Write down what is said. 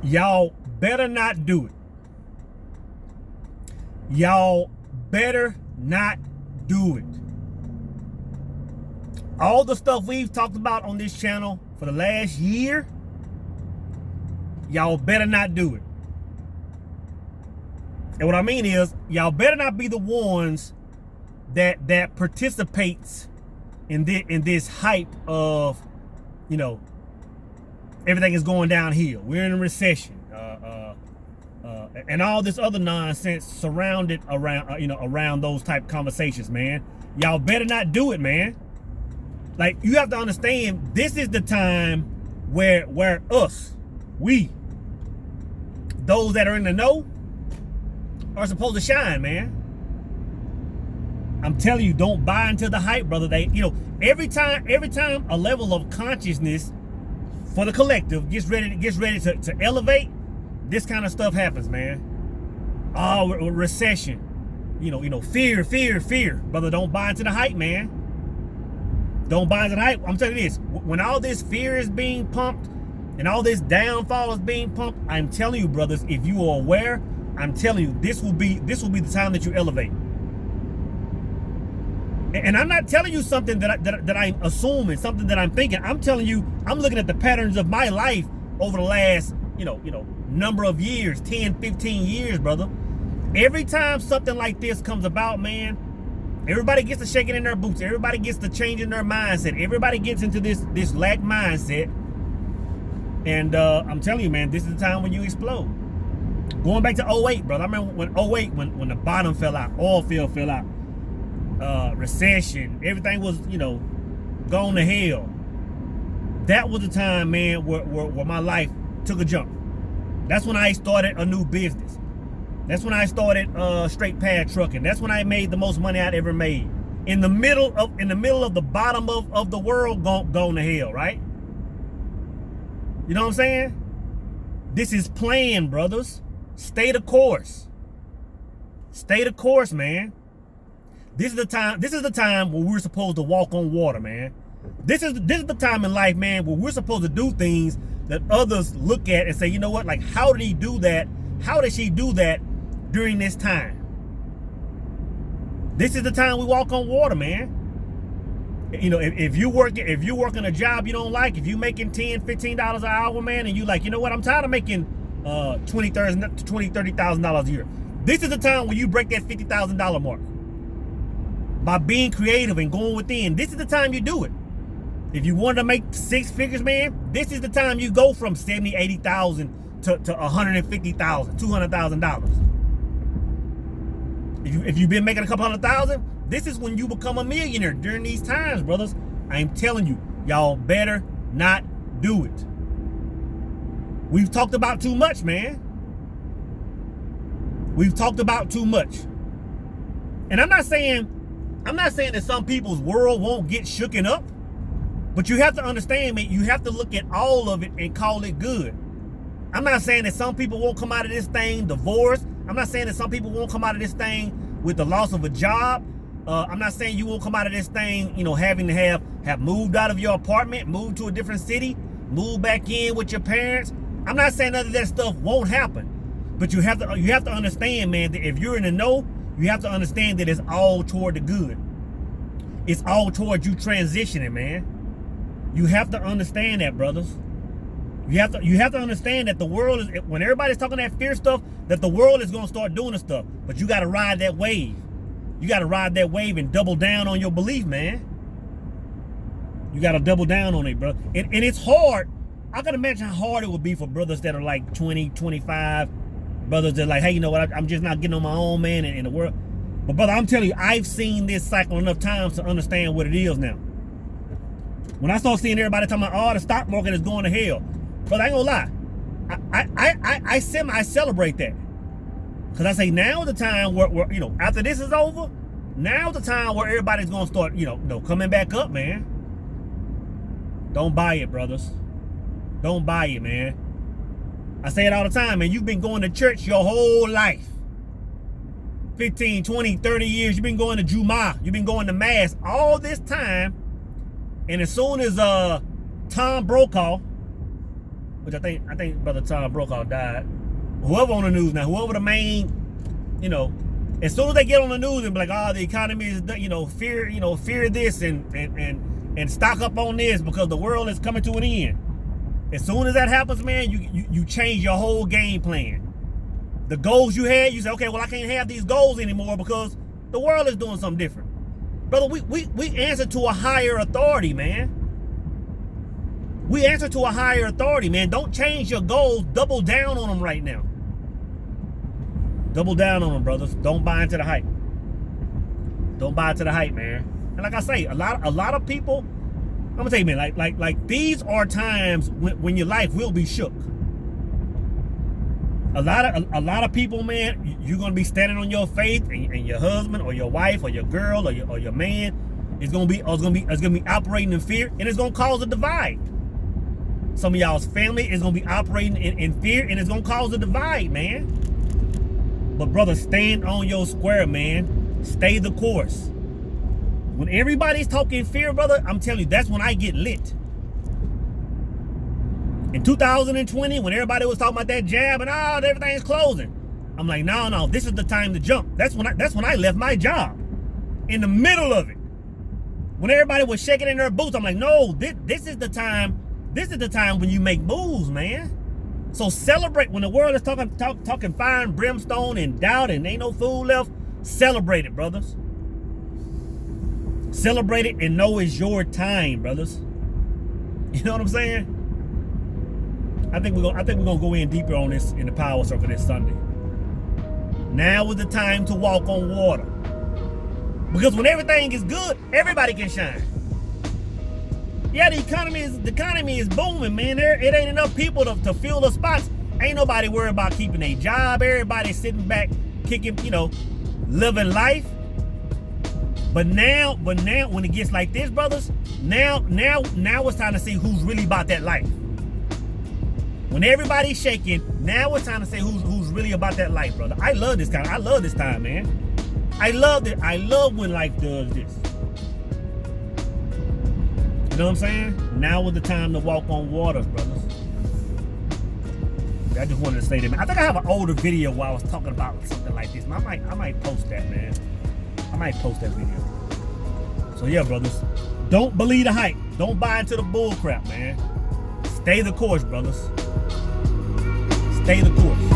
Y'all better not do it. Y'all better not do it. All the stuff we've talked about on this channel for the last year, y'all better not do it. And what I mean is, y'all better not be the ones that participates in this hype of, you know, everything is going downhill. We're in a recession, and all this other nonsense surrounded around, around those type conversations, man. Y'all better not do it, man. Like, you have to understand, this is the time where we, those that are in the know, are supposed to shine, man. I'm telling you, don't buy into the hype, brother. Every time a level of consciousness for the collective gets ready to elevate, this kind of stuff happens, man. Oh, recession, fear, brother. Don't buy into the hype, man. Don't buy into the hype. I'm telling you this: when all this fear is being pumped and all this downfall is being pumped, I'm telling you, brothers, if you are aware, I'm telling you, this will be the time that you elevate. And I'm not telling you something that I'm assuming, something that I'm thinking. I'm telling you, I'm looking at the patterns of my life over the last, number of years, 10, 15 years, brother. Every time something like this comes about, man, everybody gets to shaking in their boots. Everybody gets to changing their mindset. Everybody gets into this lack mindset. And I'm telling you, man, this is the time when you explode. Going back to 08, brother. I remember when 08, when the bottom fell out, oil field fell out. Recession, everything was, gone to hell. That was the time, man, where my life took a jump. That's when I started a new business. That's when I started straight pad trucking. That's when I made the most money I'd ever made. In the middle of the bottom of the world, gone to hell, right? You know what I'm saying? This is planned, brothers. Stay the course. Stay the course, man. This is the time where we're supposed to walk on water, man. This is the time in life, man, where we're supposed to do things that others look at and say, you know what, like, how did he do that? How did she do that during this time? This is the time we walk on water, man. If you're working a job you don't like, if you're making $10, $15 an hour, man, and you like, you know what, I'm tired of making $30,000 a year. This is the time when you break that $50,000 mark. By being creative and going within, this is the time you do it. If you want to make six figures, man, this is the time you go from $70,000, $80,000 to $150,000, $200,000. If you've been making a couple $100,000, this is when you become a millionaire during these times, brothers. I'm telling you, y'all better not do it. We've talked about too much, man. We've talked about too much. And I'm not saying that some people's world won't get shooken up, but you have to understand, man, you have to look at all of it and call it good. I'm not saying that some people won't come out of this thing divorced. I'm not saying that some people won't come out of this thing with the loss of a job. I'm not saying you won't come out of this thing, having to have moved out of your apartment, moved to a different city, moved back in with your parents. I'm not saying none of that stuff won't happen, but you have to understand, man, that if you're in the know, you have to understand that it's all toward the good. It's all toward you transitioning, man. You have to understand that, brothers. You have to understand that the world is, when everybody's talking that fear stuff, that the world is going to start doing the stuff. But you got to ride that wave. You got to ride that wave and double down on your belief, man. You got to double down on it, bro. And it's hard. I can imagine how hard it would be for brothers that are like 20, 25, brothers that are like, hey, you know what, I'm just not getting on my own, man, in the world. But brother, I'm telling you, I've seen this cycle enough times to understand what it is now. When I start seeing everybody talking about, oh, the stock market is going to hell, brother, I ain't gonna lie. I celebrate that. Because I say, now the time where after this is over, now the time where everybody's gonna start, coming back up, man. Don't buy it, brothers. Don't buy it, man. I say it all the time, man. You've been going to church your whole life. 15, 20, 30 years. You've been going to Jumu'ah. You've been going to Mass all this time. And as soon as Tom Brokaw which I think Brother Tom Brokaw died. Whoever on the news now, whoever the main, as soon as they get on the news and be like, oh, the economy is, fear this and stock up on this because the world is coming to an end. As soon as that happens, man, you change your whole game plan. The goals you had, you say, okay, well, I can't have these goals anymore because the world is doing something different. Brother, we answer to a higher authority, man. We answer to a higher authority, man. Don't change your goals. Double down on them right now. Double down on them, brothers. Don't buy into the hype. Don't buy into the hype, man. And like I say, a lot of people, I'm gonna tell you, man, like these are times when your life will be shook. A lot of people, man, you're gonna be standing on your faith, and your husband or your wife or your girl or your man is gonna be operating in fear, and it's gonna cause a divide. Some of y'all's family is gonna be operating in fear, and it's gonna cause a divide, man. But brother, stand on your square, man. Stay the course. When everybody's talking fear, brother, I'm telling you, that's when I get lit. In 2020, when everybody was talking about that jab and everything's closing, I'm like, no, this is the time to jump. That's when I left my job. In the middle of it. When everybody was shaking in their boots, I'm like, no, this is the time. This is the time when you make moves, man. So celebrate when the world is talking fire and brimstone and doubt and ain't no food left. Celebrate it, brothers. Celebrate it and know it's your time, brothers. You know what I'm saying? I think we're gonna go in deeper on this in the power circle this Sunday. Now is the time to walk on water. Because when everything is good, everybody can shine. Yeah, the economy is booming, man. It ain't enough people to fill the spots. Ain't nobody worried about keeping a job. Everybody's sitting back, kicking, living life. But now when it gets like this, brothers, now it's time to see who's really about that life. When everybody's shaking, now it's time to say who's really about that life, brother. I love this time. I love this time, man. I love it. I love when life does this. You know what I'm saying? Now is the time to walk on waters, brothers. I just wanted to say that, man. I think I have an older video where I was talking about something like this. I might post that, man. I might post that video. So yeah, brothers, don't believe the hype. Don't buy into the bull crap, man. Stay the course, brothers. Stay the course.